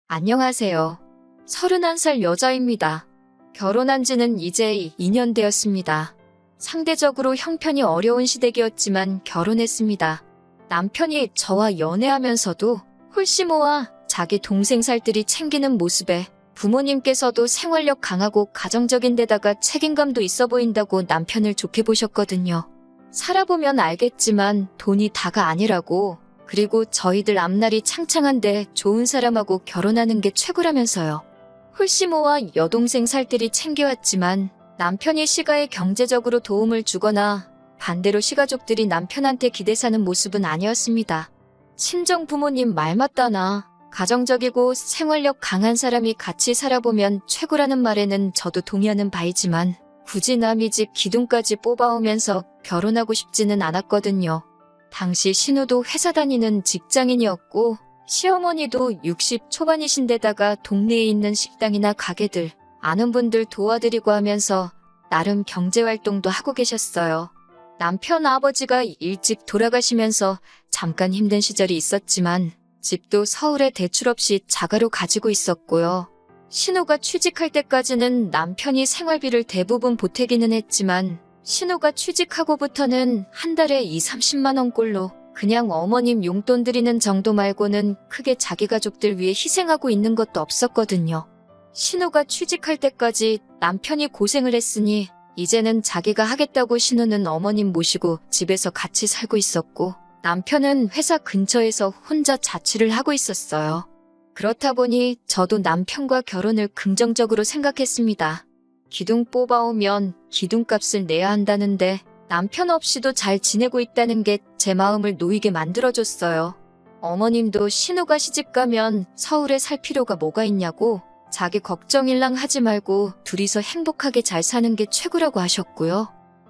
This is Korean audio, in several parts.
안녕하세요. 31살 여자입니다. 결혼한 지는 이제 2년 되었습니다. 상대적으로 형편이 어려운 시댁이었지만 결혼했습니다. 남편이 저와 연애하면서도 홀씨모아 자기 동생 살뜰히 챙기는 모습에 부모님께서도 생활력 강하고 가정적인 데다가 책임감도 있어 보인다고 남편을 좋게 보셨거든요. 살아보면 알겠지만 돈이 다가 아니라고, 그리고 저희들 앞날이 창창한데 좋은 사람하고 결혼하는 게 최고라면서요. 홀씨모와 여동생 살뜰히 챙겨왔지만 남편이 시가에 경제적으로 도움을 주거나 반대로 시가족들이 남편한테 기대 사는 모습은 아니었습니다. 친정 부모님 말 맞다나 가정적이고 생활력 강한 사람이 같이 살아보면 최고라는 말에는 저도 동의하는 바이지만 굳이 남의 집 기둥까지 뽑아오면서 결혼하고 싶지는 않았거든요. 당시 신우도 회사 다니는 직장인이었고 시어머니도 60 초반이신데다가 동네에 있는 식당이나 가게들, 아는 분들 도와드리고 하면서 나름 경제활동도 하고 계셨어요. 남편 아버지가 일찍 돌아가시면서 잠깐 힘든 시절이 있었지만 집도 서울에 대출 없이 자가로 가지고 있었고요. 신우가 취직할 때까지는 남편이 생활비를 대부분 보태기는 했지만 신우가 취직하고부터는 한 달에 20-30만 원꼴로 그냥 어머님 용돈 드리는 정도 말고는 크게 자기 가족들 위해 희생하고 있는 것도 없었거든요. 신우가 취직할 때까지 남편이 고생을 했으니 이제는 자기가 하겠다고 신우는 어머님 모시고 집에서 같이 살고 있었고 남편은 회사 근처에서 혼자 자취를 하고 있었어요. 그렇다 보니 저도 남편과 결혼을 긍정적으로 생각했습니다. 기둥 뽑아오면 기둥값을 내야 한다는데 남편 없이도 잘 지내고 있다는 게 제 마음을 놓이게 만들어줬어요. 어머님도 신우가 시집가면 서울에 살 필요가 뭐가 있냐고 자기 걱정일랑 하지 말고 둘이서 행복하게 잘 사는 게 최고라고 하셨고요.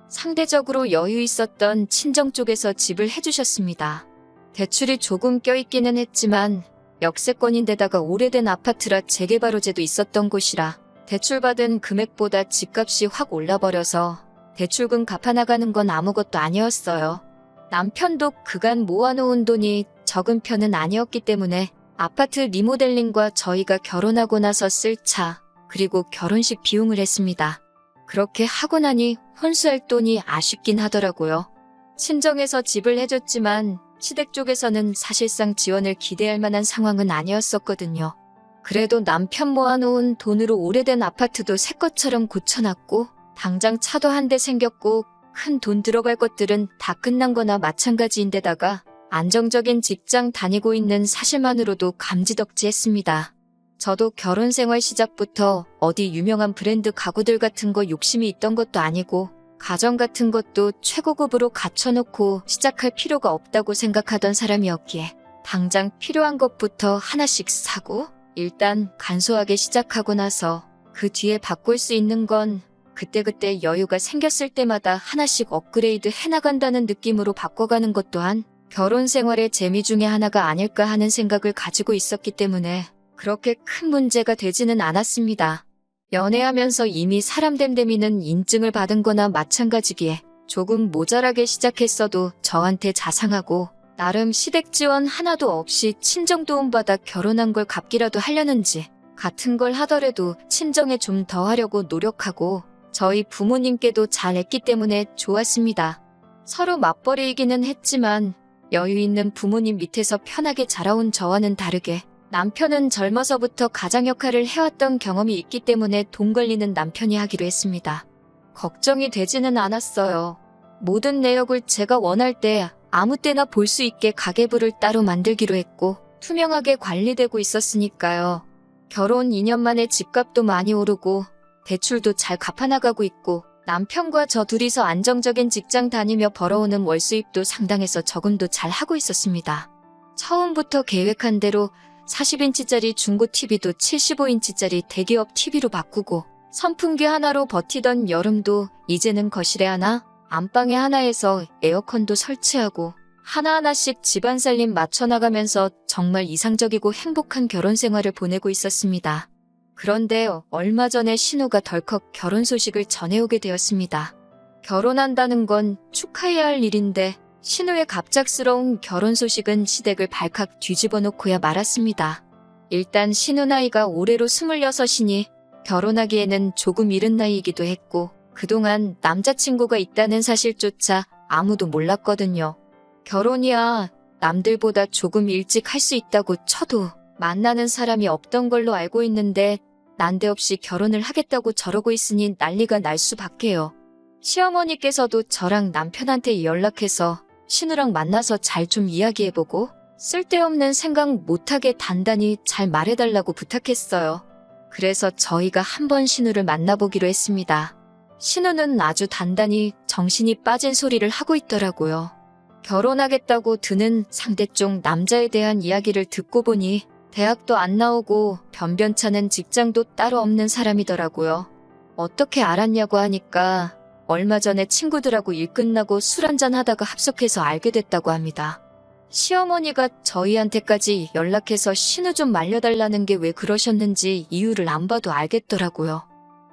상대적으로 여유 있었던 친정 쪽에서 집을 해주셨습니다. 대출이 조금 껴있기는 했지만 역세권인데다가 오래된 아파트라 재개발호재도 있었던 곳이라 대출받은 금액보다 집값이 확 올라버려서 대출금 갚아나가는 건 아무것도 아니었어요. 남편도 그간 모아놓은 돈이 적은 편은 아니었기 때문에 아파트 리모델링과 저희가 결혼하고 나서 쓸 차, 그리고 결혼식 비용을 했습니다. 그렇게 하고 나니 혼수할 돈이 아쉽긴 하더라고요. 친정에서 집을 해줬지만 시댁 쪽에서는 사실상 지원을 기대할 만한 상황은 아니었었거든요. 그래도 남편 모아놓은 돈으로 오래된 아파트도 새 것처럼 고쳐놨고 당장 차도 한 대 생겼고 큰 돈 들어갈 것들은 다 끝난 거나 마찬가지인데다가 안정적인 직장 다니고 있는 사실만으로도 감지덕지했습니다. 저도 결혼 생활 시작부터 어디 유명한 브랜드 가구들 같은 거 욕심이 있던 것도 아니고 가정 같은 것도 최고급으로 갖춰놓고 시작할 필요가 없다고 생각하던 사람이었기에 당장 필요한 것부터 하나씩 사고 일단 간소하게 시작하고 나서 그 뒤에 바꿀 수 있는 건 그때그때 여유가 생겼을 때마다 하나씩 업그레이드 해나간다는 느낌으로 바꿔가는 것 또한 결혼 생활의 재미 중에 하나가 아닐까 하는 생각을 가지고 있었기 때문에 그렇게 큰 문제가 되지는 않았습니다. 연애하면서 이미 사람 됨됨이는 인증을 받은 거나 마찬가지기에 조금 모자라게 시작했어도 저한테 자상하고 나름 시댁 지원 하나도 없이 친정 도움받아 결혼한 걸 갚기라도 하려는지 같은 걸 하더라도 친정에 좀 더 하려고 노력하고 저희 부모님께도 잘했기 때문에 좋았습니다. 서로 맞벌이이기는 했지만 여유 있는 부모님 밑에서 편하게 자라온 저와는 다르게 남편은 젊어서부터 가장 역할을 해왔던 경험이 있기 때문에 돈 관리는 남편이 하기로 했습니다. 걱정이 되지는 않았어요. 모든 내역을 제가 원할 때 아무 때나 볼 수 있게 가계부를 따로 만들기로 했고 투명하게 관리되고 있었으니까요. 결혼 2년 만에 집값도 많이 오르고 대출도 잘 갚아나가고 있고 남편과 저 둘이서 안정적인 직장 다니며 벌어오는 월수입도 상당해서 저금도 잘 하고 있었습니다. 처음부터 계획한 대로 40인치짜리 중고 TV도 75인치짜리 대기업 TV로 바꾸고 선풍기 하나로 버티던 여름도 이제는 거실에 하나, 안방에 하나에서 에어컨도 설치하고 하나하나씩 집안 살림 맞춰나가면서 정말 이상적이고 행복한 결혼 생활을 보내고 있었습니다. 그런데 얼마 전에 신우가 덜컥 결혼 소식을 전해오게 되었습니다. 결혼한다는 건 축하해야 할 일인데 신우의 갑작스러운 결혼 소식은 시댁을 발칵 뒤집어 놓고야 말았습니다. 일단 신우 나이가 올해로 26이니 결혼하기에는 조금 이른 나이이기도 했고 그동안 남자친구가 있다는 사실조차 아무도 몰랐거든요. 결혼이야 남들보다 조금 일찍 할 수 있다고 쳐도 만나는 사람이 없던 걸로 알고 있는데 난데없이 결혼을 하겠다고 저러고 있으니 난리가 날 수밖에요. 시어머니께서도 저랑 남편한테 연락해서 신우랑 만나서 잘 좀 이야기해보고 쓸데없는 생각 못하게 단단히 잘 말해달라고 부탁했어요. 그래서 저희가 한번 신우를 만나보기로 했습니다. 신우는 아주 단단히 정신이 빠진 소리를 하고 있더라고요. 결혼하겠다고 드는 상대쪽 남자에 대한 이야기를 듣고 보니 대학도 안 나오고 변변찮은 직장도 따로 없는 사람이더라고요. 어떻게 알았냐고 하니까 얼마 전에 친구들하고 일 끝나고 술 한잔 하다가 합석해서 알게 됐다고 합니다. 시어머니가 저희한테까지 연락해서 신우 좀 말려달라는 게 왜 그러셨는지 이유를 안 봐도 알겠더라고요.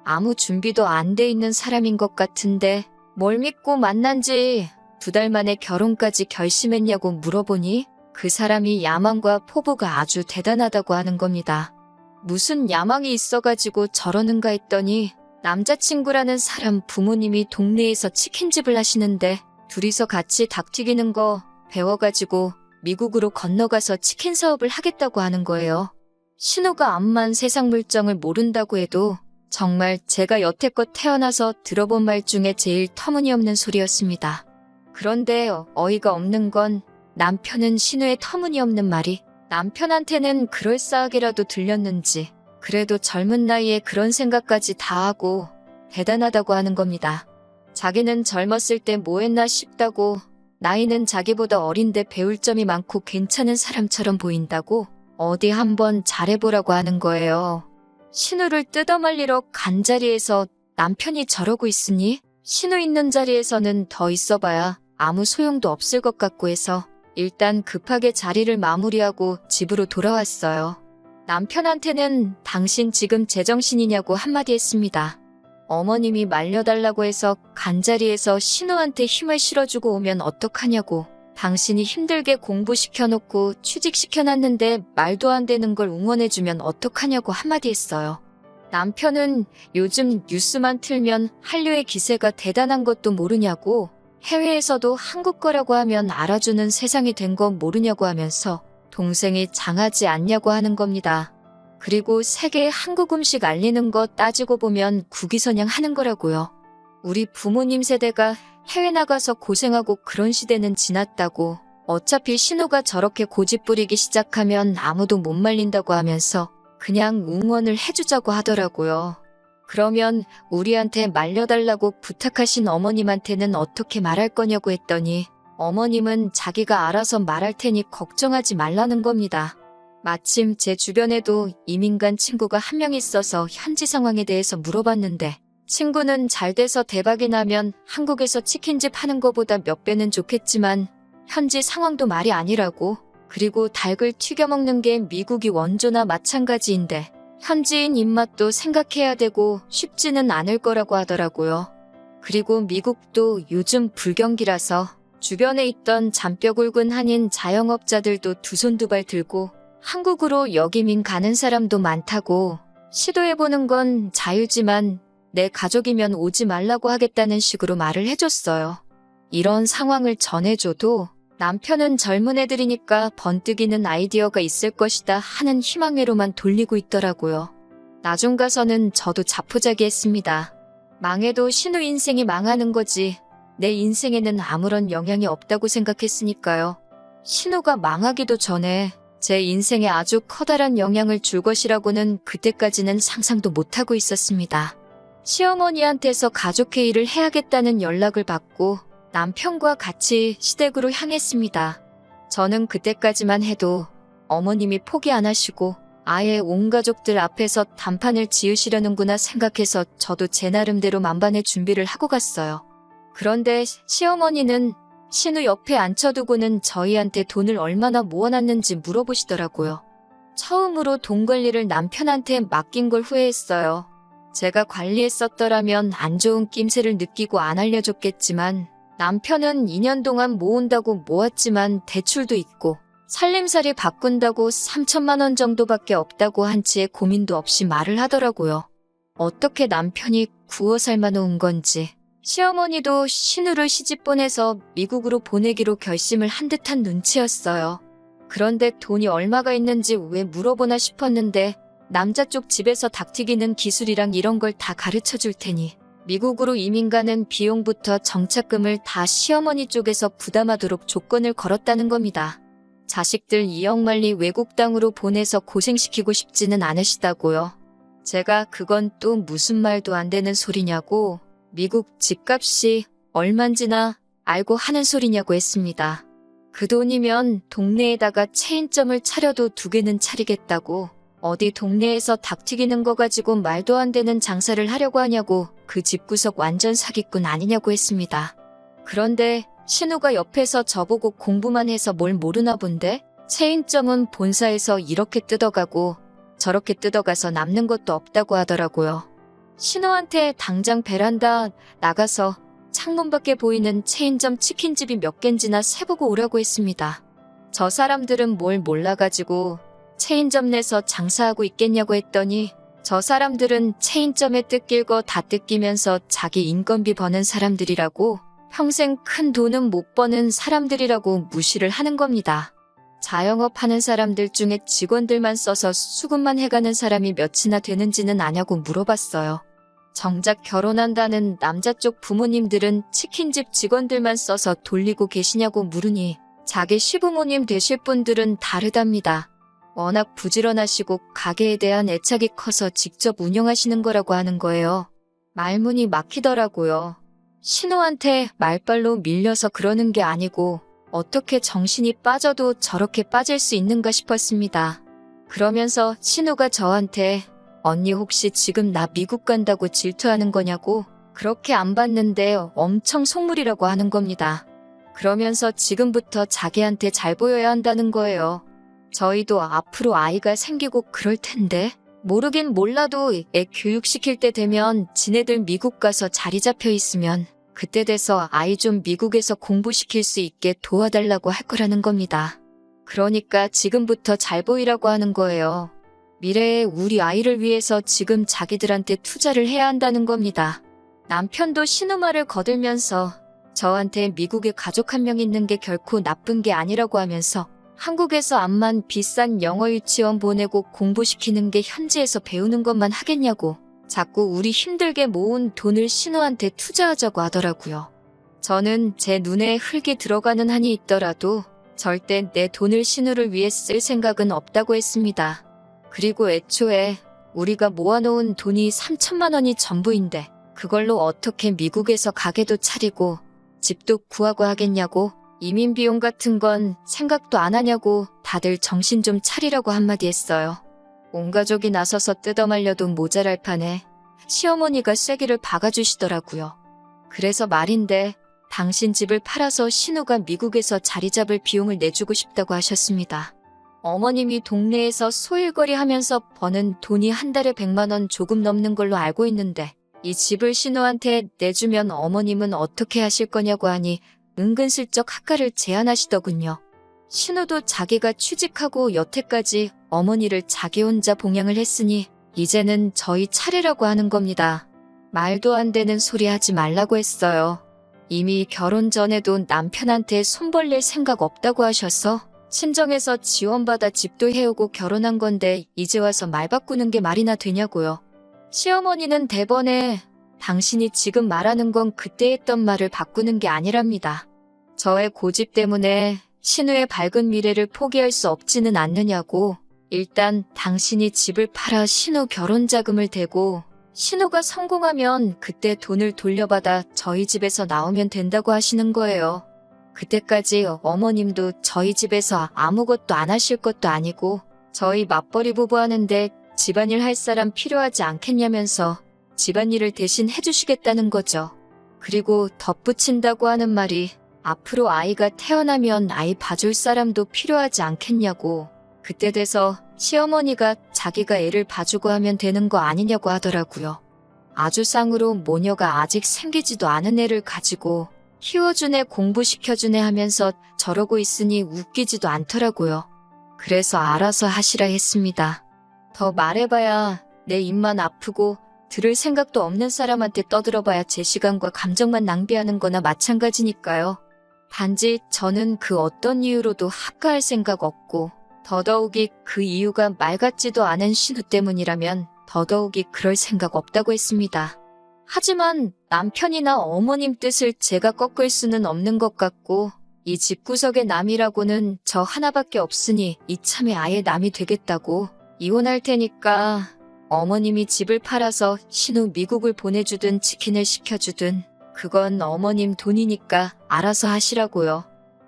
아무 준비도 안 돼 있는 사람인 것 같은데 뭘 믿고 만난 지 2달 만에 결혼까지 결심했냐고 물어보니 그 사람이 야망과 포부가 아주 대단하다고 하는 겁니다. 무슨 야망이 있어가지고 저러는가 했더니 남자친구라는 사람 부모님이 동네에서 치킨집을 하시는데 둘이서 같이 닭 튀기는 거 배워가지고 미국으로 건너가서 치킨 사업을 하겠다고 하는 거예요. 신우가 암만 세상 물정을 모른다고 해도 정말 제가 여태껏 태어나서 들어본 말 중에 제일 터무니없는 소리였습니다. 그런데 어이가 없는 건 남편은 신우의 터무니없는 말이 남편한테는 그럴싸하게라도 들렸는지 그래도 젊은 나이에 그런 생각까지 다 하고 대단하다고 하는 겁니다. 자기는 젊었을 때 뭐 했나 싶다고 나이는 자기보다 어린데 배울 점이 많고 괜찮은 사람처럼 보인다고 어디 한번 잘해보라고 하는 거예요. 신우를 뜯어말리러 간 자리에서 남편이 저러고 있으니 신우 있는 자리에서는 더 있어봐야 아무 소용도 없을 것 같고 해서 일단 급하게 자리를 마무리하고 집으로 돌아왔어요. 남편한테는 당신 지금 제정신이냐고 한마디 했습니다. 어머님이 말려달라고 해서 간 자리에서 신우한테 힘을 실어주고 오면 어떡하냐고. 당신이 힘들게 공부시켜놓고 취직시켜놨는데 말도 안 되는 걸 응원해주면 어떡하냐고 한마디 했어요. 남편은 요즘 뉴스만 틀면 한류의 기세가 대단한 것도 모르냐고 해외에서도 한국 거라고 하면 알아주는 세상이 된 건 모르냐고 하면서 동생이 장하지 않냐고 하는 겁니다. 그리고 세계에 한국 음식 알리는 거 따지고 보면 국위선양 하는 거라고요. 우리 부모님 세대가 해외 나가서 고생하고 그런 시대는 지났다고 어차피 신우가 저렇게 고집 부리기 시작하면 아무도 못 말린다고 하면서 그냥 응원을 해주자고 하더라고요. 그러면 우리한테 말려달라고 부탁하신 어머님한테는 어떻게 말할 거냐고 했더니 어머님은 자기가 알아서 말할 테니 걱정하지 말라는 겁니다. 마침 제 주변에도 이민 간 친구가 한 명 있어서 현지 상황에 대해서 물어봤는데 친구는 잘 돼서 대박이 나면 한국에서 치킨집 하는 거보다 몇 배는 좋겠지만 현지 상황도 말이 아니라고. 그리고 닭을 튀겨 먹는 게 미국이 원조나 마찬가지인데 현지인 입맛도 생각해야 되고 쉽지는 않을 거라고 하더라고요. 그리고 미국도 요즘 불경기라서 주변에 있던 잔뼈 굵은 한인 자영업자들도 두 손 두 발 들고 한국으로 역이민 가는 사람도 많다고 시도해보는 건 자유지만 내 가족이면 오지 말라고 하겠다는 식으로 말을 해줬어요. 이런 상황을 전해줘도 남편은 젊은 애들이니까 번뜩이는 아이디어가 있을 것이다 하는 희망회로만 돌리고 있더라고요. 나중 가서는 저도 자포자기했습니다. 망해도 신우 인생이 망하는 거지 내 인생에는 아무런 영향이 없다고 생각했으니까요. 신우가 망하기도 전에 제 인생에 아주 커다란 영향을 줄 것이라고는 그때까지는 상상도 못하고 있었습니다. 시어머니한테서 가족회의를 해야겠다는 연락을 받고 남편과 같이 시댁으로 향했습니다. 저는 그때까지만 해도 어머님이 포기 안 하시고 아예 온 가족들 앞에서 단판을 지으시려는구나 생각해서 저도 제 나름대로 만반의 준비를 하고 갔어요. 그런데 시어머니는 신우 옆에 앉혀두고는 저희한테 돈을 얼마나 모아놨는지 물어보시더라고요. 처음으로 돈 관리를 남편한테 맡긴 걸 후회했어요. 제가 관리했었더라면 안 좋은 낌새를 느끼고 안 알려줬겠지만 남편은 2년 동안 모은다고 모았지만 대출도 있고 살림살이 바꾼다고 3천만 원 정도밖에 없다고 한 채 고민도 없이 말을 하더라고요. 어떻게 남편이 구워 삶아놓은 건지. 시어머니도 신우를 시집 보내서 미국으로 보내기로 결심을 한 듯한 눈치였어요. 그런데 돈이 얼마가 있는지 왜 물어보나 싶었는데 남자 쪽 집에서 닭튀기는 기술이랑 이런 걸 다 가르쳐 줄 테니 미국으로 이민 가는 비용부터 정착금을 다 시어머니 쪽에서 부담하도록 조건을 걸었다는 겁니다. 자식들 2억 말리 외국 땅으로 보내서 고생시키고 싶지는 않으시다고요. 제가 그건 또 무슨 말도 안 되는 소리냐고, 미국 집값이 얼만지나 알고 하는 소리냐고 했습니다. 그 돈이면 동네에다가 체인점을 차려도 2개는 차리겠다고, 어디 동네에서 닭튀기는 거 가지고 말도 안 되는 장사를 하려고 하냐고, 그 집구석 완전 사기꾼 아니냐고 했습니다. 그런데 신우가 옆에서 저보고 공부만 해서 뭘 모르나 본데, 체인점은 본사에서 이렇게 뜯어가고 저렇게 뜯어가서 남는 것도 없다고 하더라고요. 신우한테 당장 베란다 나가서 창문 밖에 보이는 체인점 치킨집이 몇 갠지나 세보고 오라고 했습니다. 저 사람들은 뭘 몰라가지고 체인점 내서 장사하고 있겠냐고 했더니 저 사람들은 체인점에 뜯길 거 다 뜯기면서 자기 인건비 버는 사람들이라고, 평생 큰 돈은 못 버는 사람들이라고 무시를 하는 겁니다. 자영업 하는 사람들 중에 직원들만 써서 수급만 해가는 사람이 몇이나 되는지는 아냐고 물어봤어요. 정작 결혼한다는 남자 쪽 부모님들은 치킨집 직원들만 써서 돌리고 계시냐고 물으니 자기 시부모님 되실 분들은 다르답니다. 워낙 부지런하시고 가게에 대한 애착이 커서 직접 운영하시는 거라고 하는 거예요. 말문이 막히더라고요. 신우한테 말빨로 밀려서 그러는 게 아니고 어떻게 정신이 빠져도 저렇게 빠질 수 있는가 싶었습니다. 그러면서 신우가 저한테 언니 혹시 지금 나 미국 간다고 질투하는 거냐고, 그렇게 안 봤는데 엄청 속물이라고 하는 겁니다. 그러면서 지금부터 자기한테 잘 보여야 한다는 거예요. 저희도 앞으로 아이가 생기고 그럴 텐데 모르긴 몰라도 애 교육시킬 때 되면 지네들 미국 가서 자리 잡혀 있으면 그때 돼서 아이 좀 미국에서 공부시킬 수 있게 도와달라고 할 거라는 겁니다. 그러니까 지금부터 잘 보이라고 하는 거예요. 미래에 우리 아이를 위해서 지금 자기들한테 투자를 해야 한다는 겁니다. 남편도 신우 말을 거들면서 저한테 미국에 가족 1명 있는 게 결코 나쁜 게 아니라고 하면서 한국에서 암만 비싼 영어 유치원 보내고 공부시키는 게 현지에서 배우는 것만 하겠냐고 자꾸 우리 힘들게 모은 돈을 신우한테 투자하자고 하더라고요. 저는 제 눈에 흙이 들어가는 한이 있더라도 절대 내 돈을 신우를 위해 쓸 생각은 없다고 했습니다. 그리고 애초에 우리가 모아놓은 돈이 3천만 원이 전부인데 그걸로 어떻게 미국에서 가게도 차리고 집도 구하고 하겠냐고, 이민 비용 같은 건 생각도 안 하냐고 다들 정신 좀 차리라고 한마디 했어요. 온 가족이 나서서 뜯어말려도 모자랄 판에 시어머니가 쐐기를 박아주시더라고요. 그래서 말인데 당신 집을 팔아서 신우가 미국에서 자리 잡을 비용을 내주고 싶다고 하셨습니다. 어머님이 동네에서 소일거리 하면서 버는 돈이 한 달에 100만 원 조금 넘는 걸로 알고 있는데 이 집을 신우한테 내주면 어머님은 어떻게 하실 거냐고 하니 은근슬쩍 학가를 제안하시더군요. 신우도 자기가 취직하고 여태까지 어머니를 자기 혼자 봉양을 했으니 이제는 저희 차례라고 하는 겁니다. 말도 안 되는 소리 하지 말라고 했어요. 이미 결혼 전에도 남편한테 손 벌릴 생각 없다고 하셔서 친정에서 지원받아 집도 해오고 결혼한 건데 이제 와서 말 바꾸는 게 말이나 되냐고요. 시어머니는 대번에 당신이 지금 말하는 건 그때 했던 말을 바꾸는 게 아니랍니다. 저의 고집 때문에 신우의 밝은 미래를 포기할 수 없지는 않느냐고, 일단 당신이 집을 팔아 신우 결혼 자금을 대고 신우가 성공하면 그때 돈을 돌려받아 저희 집에서 나오면 된다고 하시는 거예요. 그때까지 어머님도 저희 집에서 아무것도 안 하실 것도 아니고 저희 맞벌이 부부 하는데 집안일 할 사람 필요하지 않겠냐면서 집안일을 대신 해주시겠다는 거죠. 그리고 덧붙인다고 하는 말이 앞으로 아이가 태어나면 아이 봐줄 사람도 필요하지 않겠냐고, 그때 돼서 시어머니가 자기가 애를 봐주고 하면 되는 거 아니냐고 하더라고요. 아주 쌍으로 모녀가 아직 생기지도 않은 애를 가지고 키워준 애 공부시켜준 애 하면서 저러고 있으니 웃기지도 않더라고요. 그래서 알아서 하시라 했습니다. 더 말해봐야 내 입만 아프고 들을 생각도 없는 사람한테 떠들어봐야 제 시간과 감정만 낭비하는 거나 마찬가지니까요. 단지 저는 그 어떤 이유로도 합가할 생각 없고 더더욱이 그 이유가 말 같지도 않은 신우 때문이라면 더더욱이 그럴 생각 없다고 했습니다. 하지만 남편이나 어머님 뜻을 제가 꺾을 수는 없는 것 같고 이 집구석의 남이라고는 저 하나밖에 없으니 이참에 아예 남이 되겠다고 이혼할 테니까 어머님이 집을 팔아서 신우 미국을 보내주든 치킨을 시켜주든 그건 어머님 돈이니까 알아서 하시라고요.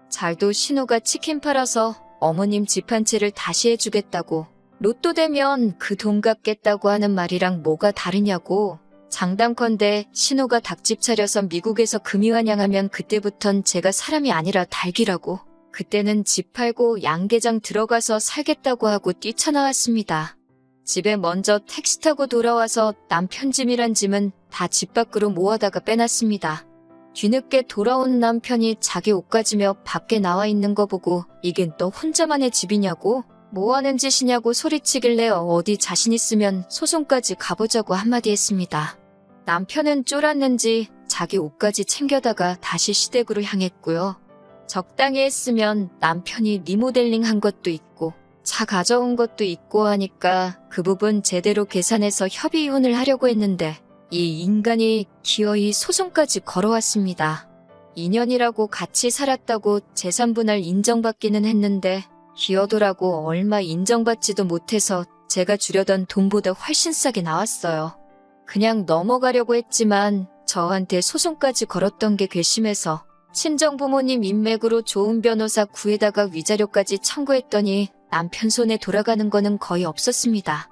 잘도 신우가 치킨 팔아서 어머님 집 한 채를 다시 해주겠다고 로또 되면 그 돈 갚겠다고 하는 말이랑 뭐가 다르냐고. 장담컨대 신우가 닭집 차려서 미국에서 금이환영하면 그때부턴 제가 사람이 아니라 닭이라고. 그때는 집 팔고 양계장 들어가서 살겠다고 하고 뛰쳐나왔습니다. 집에 먼저 택시 타고 돌아와서 남편 짐이란 짐은 다 집 밖으로 모아다가 빼놨습니다. 뒤늦게 돌아온 남편이 자기 옷 가지며 밖에 나와 있는 거 보고 이겐 또 혼자만의 집이냐고? 뭐하는 짓이냐고 소리치길래 어디 자신 있으면 소송까지 가보자고 한마디 했습니다. 남편은 쫄았는지 자기 옷까지 챙겨다가 다시 시댁으로 향했고요. 적당히 했으면 남편이 리모델링 한 것도 있고 차 가져온 것도 있고 하니까 그 부분 제대로 계산해서 협의 이혼을 하려고 했는데 이 인간이 기어이 소송까지 걸어왔습니다. 2년이라고 같이 살았다고 재산분할 인정받기는 했는데 기어도라고 얼마 인정받지도 못해서 제가 주려던 돈보다 훨씬 싸게 나왔어요. 그냥 넘어가려고 했지만 저한테 소송까지 걸었던 게 괘씸해서 친정부모님 인맥으로 좋은 변호사 구해다가 위자료까지 청구했더니 남편 손에 돌아가는 거는 거의 없었습니다.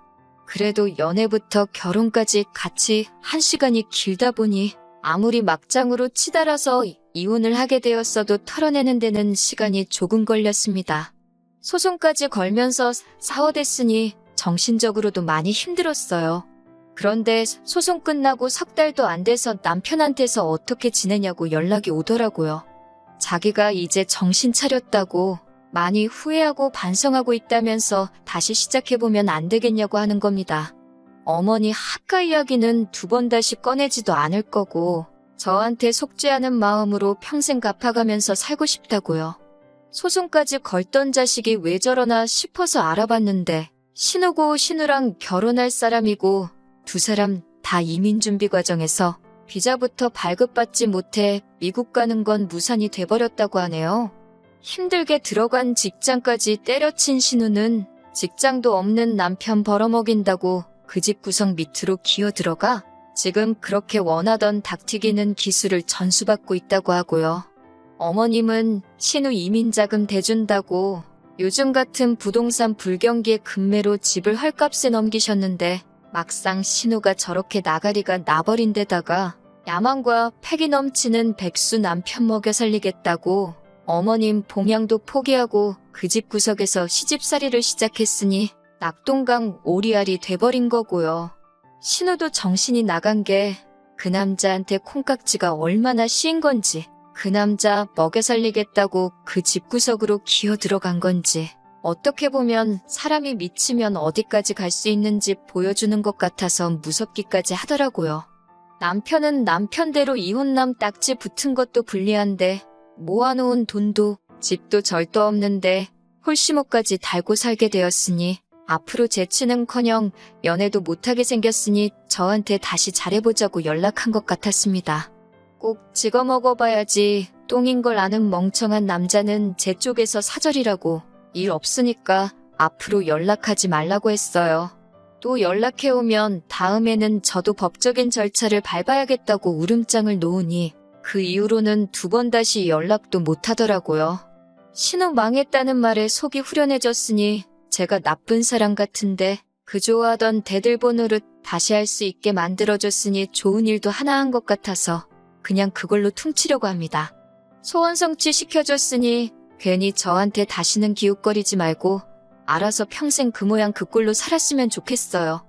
그래도 연애부터 결혼까지 같이 한 시간이 길다 보니 아무리 막장으로 치달아서 이혼을 하게 되었어도 털어내는 데는 시간이 조금 걸렸습니다. 소송까지 걸면서 사워댔으니 정신적으로도 많이 힘들었어요. 그런데 소송 끝나고 석 달도 안 돼서 남편한테서 어떻게 지내냐고 연락이 오더라고요. 자기가 이제 정신 차렸다고 많이 후회하고 반성하고 있다면서 다시 시작해보면 안 되겠냐고 하는 겁니다. 어머니 학가 이야기는 두 번 다시 꺼내지도 않을 거고 저한테 속죄 하는 마음으로 평생 갚아가면서 살고 싶다고요. 소송까지 걸던 자식이 왜 저러나 싶어서 알아봤는데 신우고 신우랑 결혼할 사람이고 두 사람 다 이민 준비 과정에서 비자부터 발급받지 못해 미국 가는 건 무산이 돼버렸다고 하네요. 힘들게 들어간 직장까지 때려친 신우는 직장도 없는 남편 벌어먹인다고 그 집 구석 밑으로 기어 들어가 지금 그렇게 원하던 닭튀기는 기술을 전수받고 있다고 하고요. 어머님은 신우 이민자금 대준다고 요즘 같은 부동산 불경기에 급매로 집을 헐값에 넘기셨는데 막상 신우가 저렇게 나가리가 나버린 데다가 야망과 패기 넘치는 백수 남편 먹여 살리겠다고 어머님 봉양도 포기하고 그 집 구석에서 시집살이를 시작했으니 낙동강 오리알이 돼버린 거고요. 신우도 정신이 나간 게 그 남자한테 콩깍지가 얼마나 씌인 건지 그 남자 먹여 살리겠다고 그 집구석으로 기어 들어간 건지 어떻게 보면 사람이 미치면 어디까지 갈 수 있는지 보여주는 것 같아서 무섭기까지 하더라고요. 남편은 남편대로 이혼남 딱지 붙은 것도 불리한데 모아놓은 돈도 집도 절도 없는데 홀씨모까지 달고 살게 되었으니 앞으로 재치는커녕 연애도 못하게 생겼으니 저한테 다시 잘해보자고 연락한 것 같았습니다. 꼭 찍어 먹어봐야지 똥인 걸 아는 멍청한 남자는 제 쪽에서 사절이라고 일 없으니까 앞으로 연락하지 말라고 했어요. 또 연락해오면 다음에는 저도 법적인 절차를 밟아야겠다고 울음장을 놓으니 그 이후로는 두 번 다시 연락도 못하더라고요. 신우 망했다는 말에 속이 후련해졌으니 제가 나쁜 사람 같은데 그 좋아하던 대들보 노릇 다시 할 수 있게 만들어줬으니 좋은 일도 하나 한 것 같아서 그냥 그걸로 퉁치려고 합니다. 소원 성취 시켜줬으니 괜히 저한테 다시는 기웃거리지 말고 알아서 평생 그 모양 그 꼴로 살았으면 좋겠어요.